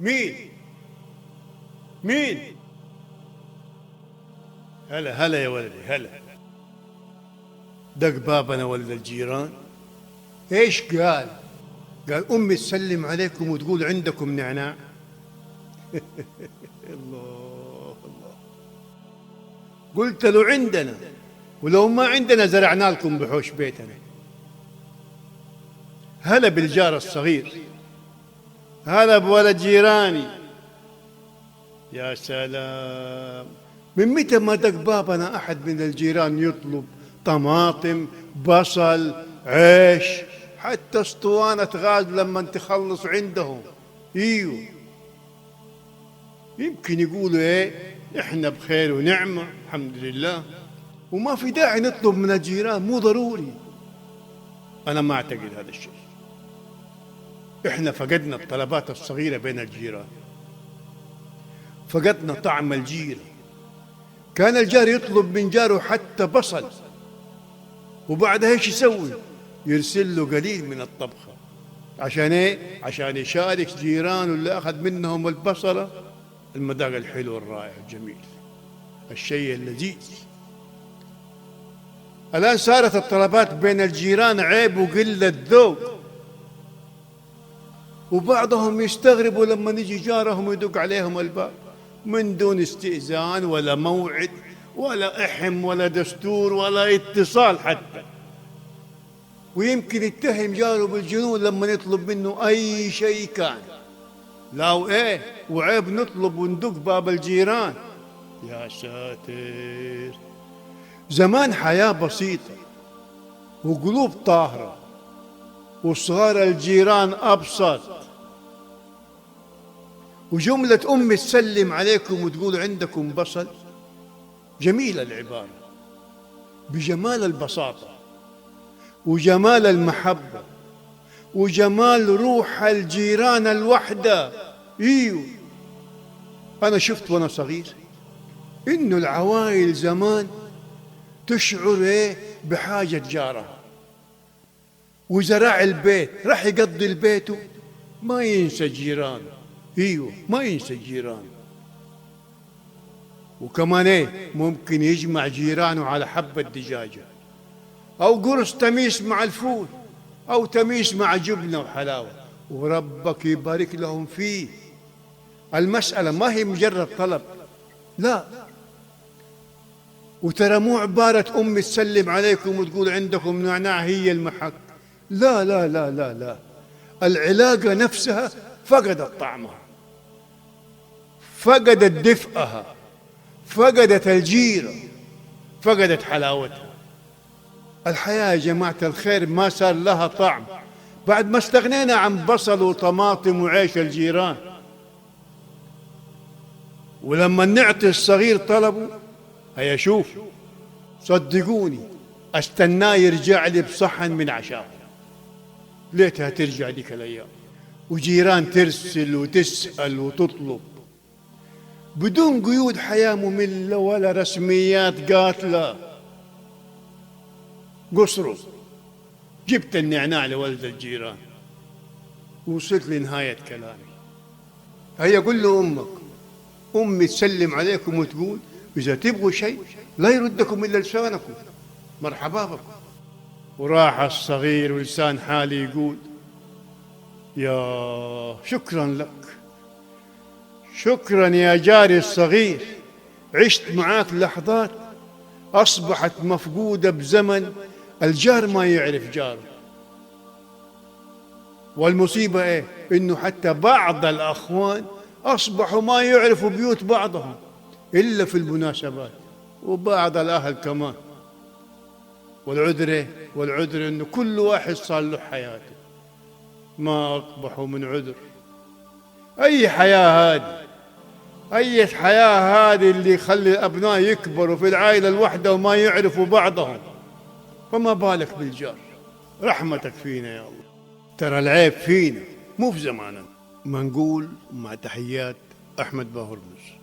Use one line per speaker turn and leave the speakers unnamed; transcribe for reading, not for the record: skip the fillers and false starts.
مين؟ مين؟ هلا هلا يا ولدي هلا. دق بابنا ولد الجيران. ايش قال؟ قال امي تسلم عليكم وتقول عندكم نعناع. الله الله. قلت له عندنا، ولو ما عندنا زرعنا لكم بحوش بيتنا. هلا بالجار الصغير، هلا بولد جيراني. يا سلام، من متى ما دق بابنا أحد من الجيران يطلب طماطم، بصل، عيش، حتى اسطوانة غاز لما تخلص عندهم. ايوه، يمكن يقولوا ايه، احنا بخير ونعمة الحمد لله، وما في داعي نطلب من الجيران، مو ضروري. أنا ما أعتقد هذا الشيء. احنا فقدنا الطلبات الصغيرة بين الجيران، فقدنا طعم الجيرة. كان الجار يطلب من جاره حتى بصل، وبعدها ايش يسوي؟ يرسل له قليل من الطبخة. عشان ايه؟ عشان يشارك جيرانه اللي اخذ منهم البصلة المذاق الحلو الرائع الجميل، الشيء اللذيذ. الآن صارت الطلبات بين الجيران عيب وقلة ذوق، وبعضهم يستغربوا لما يجي جارهم يدق عليهم الباب من دون استئذان ولا موعد ولا إحم ولا دستور ولا اتصال حتى، ويمكن يتهم جاره بالجنون لما يطلب منه أي شيء كان. لا وإيه، وعيب نطلب وندق باب الجيران. يا ساتر، زمان حياة بسيطة وقلوب طاهرة وصغار الجيران أبسط، وجملة أمي تسلم عليكم وتقول عندكم بصل. جميلة العبارة، بجمال البساطة وجمال المحبة وجمال روح الجيران الوحدة. ايوه، أنا شفت وأنا صغير إنه العوائل زمان تشعر ايه بحاجة جارها، وإذا راعي البيت راح يقضي البيت ما ينسى جيرانه. ايوه، ما ينسى جيرانه. وكمان ايه، ممكن يجمع جيرانه على حبة دجاجة أو قرص تميس مع الفول أو تميس مع جبنة وحلاوة، وربك يبارك لهم فيه. المسألة ما هي مجرد طلب، لا. وترى مو عبارة أمي تسلم عليكم وتقول عندكم نعناع هي المحك، لا لا لا لا لا. العلاقة نفسها فقدت طعمها، فقدت دفئها، فقدت الجيرة، فقدت حلاوتها. الحياة يا جماعة الخير ما صار لها طعم بعد ما استغنينا عن بصل وطماطم وعيش الجيران. ولما نعطي الصغير طلبه، هيا شوف، صدقوني استناه يرجع لي بصحن من عشاء. ليتها ترجع ذيك الايام وجيران ترسل وتسأل وتطلب بدون قيود حياة مملة ولا رسميات قاتلة. قصروا، جبت النعناع لولد الجيران ووصلت لنهاية كلامي. هيا قل له أمك، أمي تسلم عليكم وتقول إذا تبغوا شيء لا يردكم إلا لسانكم، مرحبا بكم. وراح الصغير ولسان حالي يقول يا شكرا لك، شكرا يا جاري الصغير، عشت معاك لحظات أصبحت مفقودة بزمن الجار ما يعرف جاره. والمصيبة إيه؟ إنه حتى بعض الأخوان أصبحوا ما يعرفوا بيوت بعضهم إلا في المناسبات، وبعض الأهل كمان. والعذر والعذر إنه كل واحد صار له حياته، ما أقبحوا من عذر. أي حياة هذه؟ أي حياة هذه اللي يخلي الأبناء يكبروا في العائلة الواحدة وما يعرفوا بعضهم؟ فما بالك بالجار؟ رحمتك فينا يا الله. ترى العيب فينا مو في زماننا. ما نقول مع تحيات أحمد باهرمز.